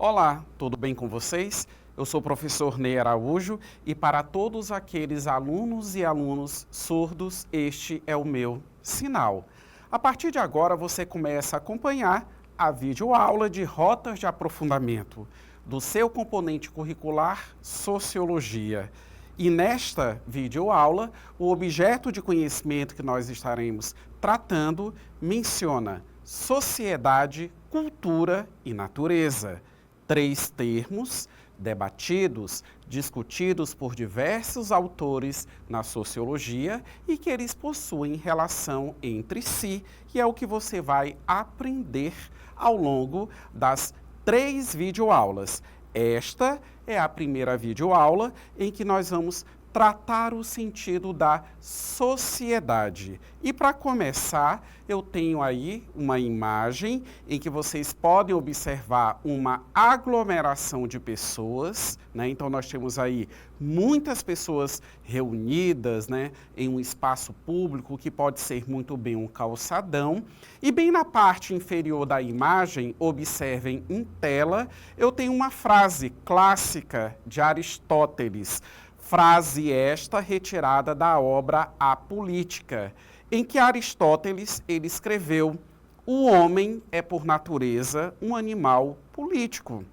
Olá, tudo bem com vocês? Eu sou o professor Ney Araújo e para todos aqueles alunos e alunos surdos, este é o meu sinal. A partir de agora você começa a acompanhar a videoaula de rotas de aprofundamento do seu componente curricular Sociologia. E nesta videoaula, o objeto de conhecimento que nós estaremos tratando menciona sociedade, cultura e natureza. 3 termos debatidos, discutidos por diversos autores na sociologia e que eles possuem relação entre si, que é o que você vai aprender ao longo das 3 videoaulas. Esta é a primeira videoaula em que nós vamos tratar o sentido da sociedade. E para começar, eu tenho aí uma imagem em que vocês podem observar uma aglomeração de pessoas, né? Então nós temos aí muitas pessoas reunidas, né, em um espaço público que pode ser muito bem um calçadão. E bem na parte inferior da imagem, observem em tela, eu tenho uma frase clássica de Aristóteles. Frase esta retirada da obra A Política, em que Aristóteles ele escreveu: o homem é por natureza um animal político.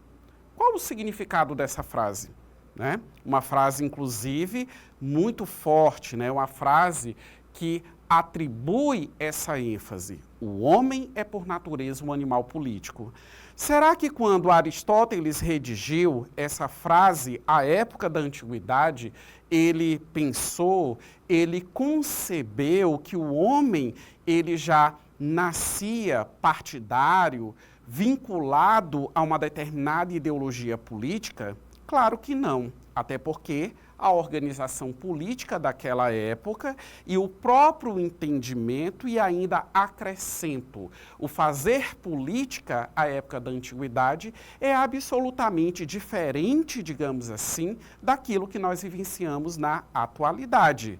Qual o significado dessa frase? Né? Uma frase, inclusive, muito forte, né? Uma frase que atribui essa ênfase. O homem é por natureza um animal político. Será que quando Aristóteles redigiu essa frase à época da antiguidade, ele pensou, ele concebeu que o homem ele já nascia partidário, vinculado a uma determinada ideologia política? Claro que não, até porque a organização política daquela época e o próprio entendimento e ainda acrescento, o fazer política à época da antiguidade é absolutamente diferente, digamos assim, daquilo que nós vivenciamos na atualidade.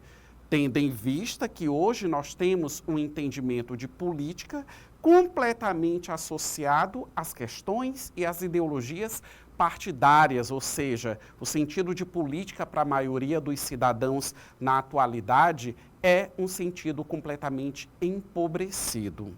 Tendo em vista que hoje nós temos um entendimento de política completamente associado às questões e às ideologias partidárias, ou seja, o sentido de política para a maioria dos cidadãos na atualidade é um sentido completamente empobrecido.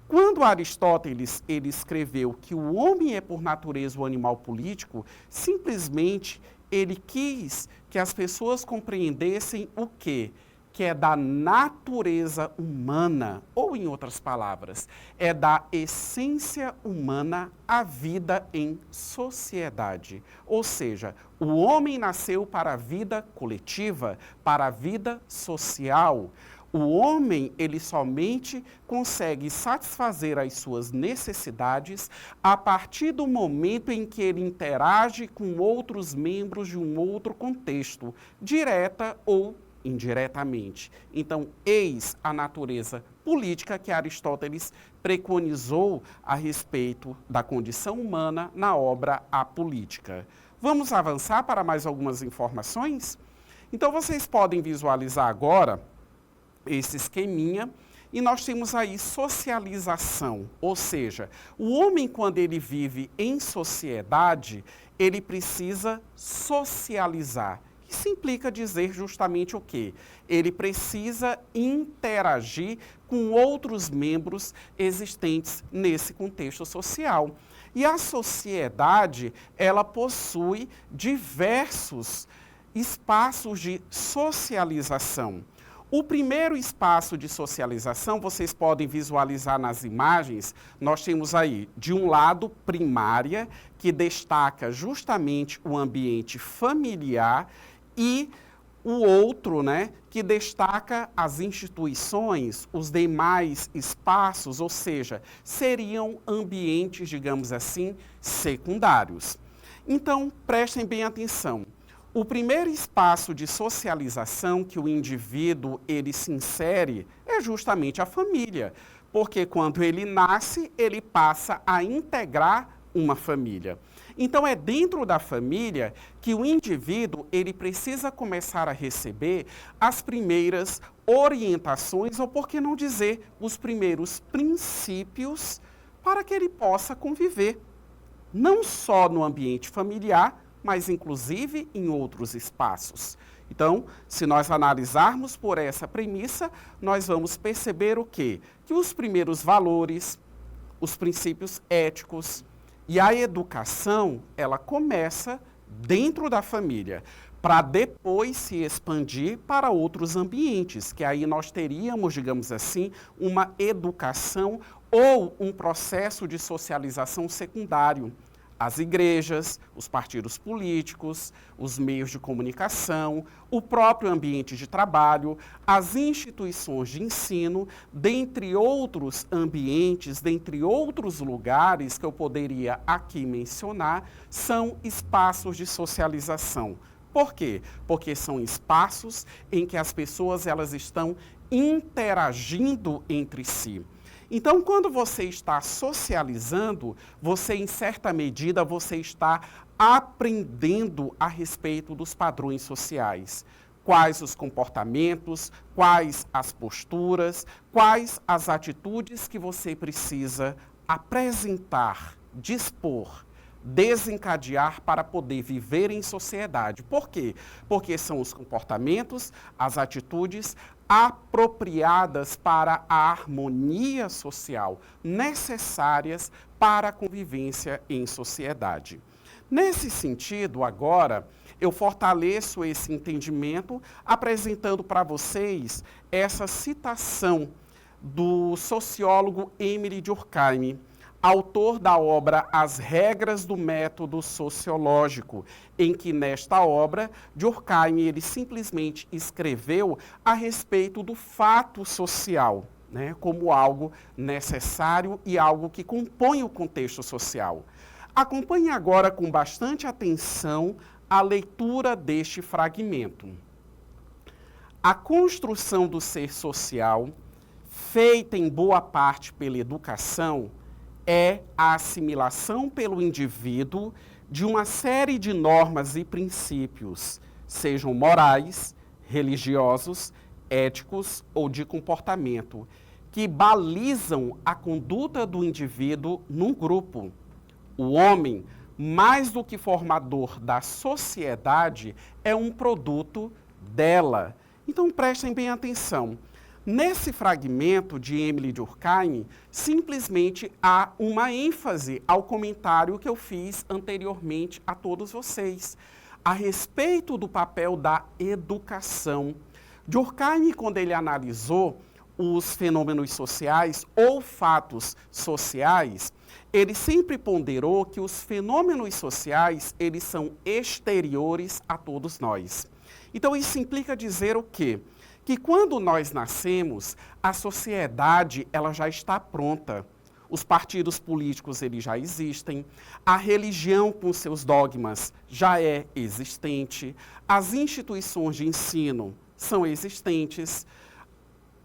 Quando Aristóteles ele escreveu que o homem é por natureza um animal político, simplesmente ele quis que as pessoas compreendessem o quê? Que é da natureza humana, ou em outras palavras, é da essência humana a vida em sociedade. Ou seja, o homem nasceu para a vida coletiva, para a vida social. O homem, ele somente consegue satisfazer as suas necessidades a partir do momento em que ele interage com outros membros de um outro contexto, direta ou indiretamente. Então, eis a natureza política que Aristóteles preconizou a respeito da condição humana na obra A Política. Vamos avançar para mais algumas informações? Então, vocês podem visualizar agora esse esqueminha e nós temos aí socialização, ou seja, o homem quando ele vive em sociedade, ele precisa socializar. Isso implica dizer justamente o quê? Ele precisa interagir com outros membros existentes nesse contexto social. E a sociedade, ela possui diversos espaços de socialização. O primeiro espaço de socialização, vocês podem visualizar nas imagens, nós temos aí, de um lado, primária, que destaca justamente o ambiente familiar, e o outro, né, que destaca as instituições, os demais espaços, ou seja, seriam ambientes, digamos assim, secundários. Então, prestem bem atenção. O primeiro espaço de socialização que o indivíduo ele se insere é justamente a família, porque quando ele nasce, ele passa a integrar uma família. Então é dentro da família que o indivíduo ele precisa começar a receber as primeiras orientações, ou por que não dizer, os primeiros princípios para que ele possa conviver. não só no ambiente familiar, mas inclusive em outros espaços. Então, se nós analisarmos por essa premissa, nós vamos perceber o quê? Que os primeiros valores, os princípios éticos e a educação, ela começa dentro da família, para depois se expandir para outros ambientes, que aí nós teríamos, digamos assim, uma educação ou um processo de socialização secundário. As igrejas, os partidos políticos, os meios de comunicação, o próprio ambiente de trabalho, as instituições de ensino, dentre outros ambientes, dentre outros lugares que eu poderia aqui mencionar, são espaços de socialização. Por quê? Porque são espaços em que as pessoas elas estão interagindo entre si. Então, quando você está socializando, você, em certa medida, você está aprendendo a respeito dos padrões sociais. Quais os comportamentos, quais as posturas, quais as atitudes que você precisa apresentar, dispor, desencadear para poder viver em sociedade. Por quê? Porque são os comportamentos, as atitudes apropriadas para a harmonia social, necessárias para a convivência em sociedade. Nesse sentido, agora, eu fortaleço esse entendimento apresentando para vocês essa citação do sociólogo Émile Durkheim, autor da obra As Regras do Método Sociológico, em que nesta obra, Durkheim ele simplesmente escreveu a respeito do fato social, né, como algo necessário e algo que compõe o contexto social. Acompanhe agora com bastante atenção a leitura deste fragmento. A construção do ser social, feita em boa parte pela educação, é a assimilação pelo indivíduo de uma série de normas e princípios, sejam morais, religiosos, éticos ou de comportamento, que balizam a conduta do indivíduo num grupo. O homem, mais do que formador da sociedade, é um produto dela. Então prestem bem atenção. Nesse fragmento de Émile Durkheim, simplesmente há uma ênfase ao comentário que eu fiz anteriormente a todos vocês, a respeito do papel da educação. Durkheim, quando ele analisou os fenômenos sociais ou fatos sociais, ele sempre ponderou que os fenômenos sociais, eles são exteriores a todos nós. Então, isso implica dizer o quê? Que quando nós nascemos, a sociedade ela já está pronta. Os partidos políticos eles já existem, a religião com seus dogmas já é existente, as instituições de ensino são existentes,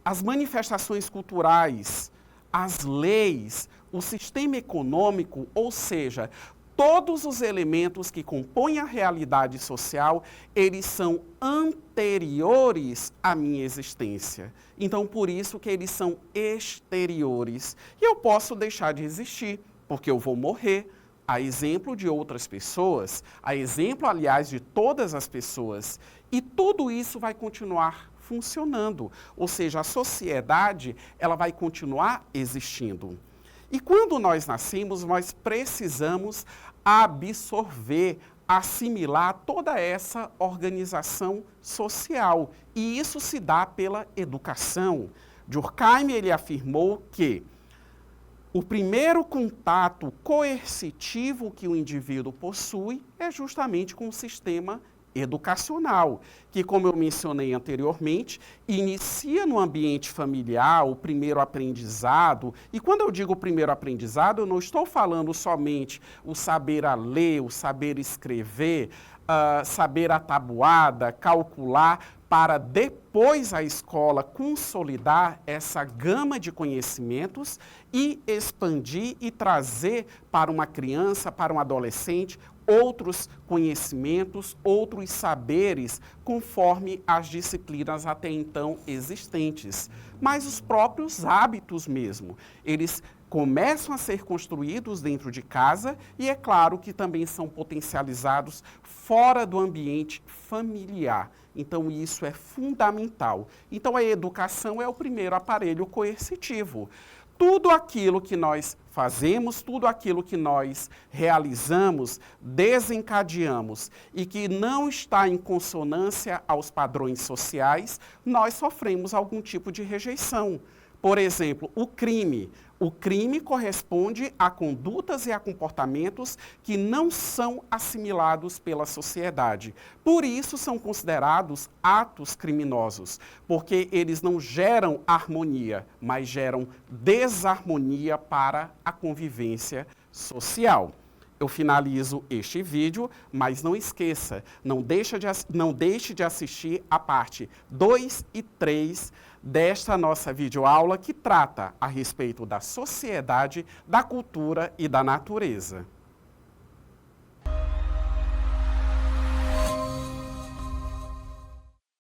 as manifestações culturais, as leis, o sistema econômico, ou seja, todos os elementos que compõem a realidade social, eles são anteriores à minha existência. Então, por isso que eles são exteriores. E eu posso deixar de existir, porque eu vou morrer, a exemplo de outras pessoas, a exemplo, aliás, de todas as pessoas. E tudo isso vai continuar funcionando. Ou seja, a sociedade, ela vai continuar existindo. E quando nós nascemos, nós precisamos absorver, assimilar toda essa organização social. E isso se dá pela educação. Durkheim, ele afirmou que o primeiro contato coercitivo que o indivíduo possui é justamente com o sistema educacional, que, como eu mencionei anteriormente, inicia no ambiente familiar o primeiro aprendizado. E quando eu digo primeiro aprendizado, eu não estou falando somente o saber a ler, o saber escrever, saber a tabuada, calcular, para depois a escola consolidar essa gama de conhecimentos e expandir e trazer para uma criança, para um adolescente, outros conhecimentos, outros saberes, conforme as disciplinas até então existentes. Mas os próprios hábitos mesmo, eles começam a ser construídos dentro de casa e, é claro, que também são potencializados fora do ambiente familiar. Então, isso é fundamental. Então, a educação é o primeiro aparelho coercitivo. Tudo aquilo que nós fazemos, tudo aquilo que nós realizamos, desencadeamos e que não está em consonância aos padrões sociais, nós sofremos algum tipo de rejeição. Por exemplo, o crime. O crime corresponde a condutas e a comportamentos que não são assimilados pela sociedade. Por isso são considerados atos criminosos, porque eles não geram harmonia, mas geram desarmonia para a convivência social. Eu finalizo este vídeo, mas não esqueça, não deixe de assistir a parte 2 e 3 desta nossa videoaula que trata a respeito da sociedade, da cultura e da natureza.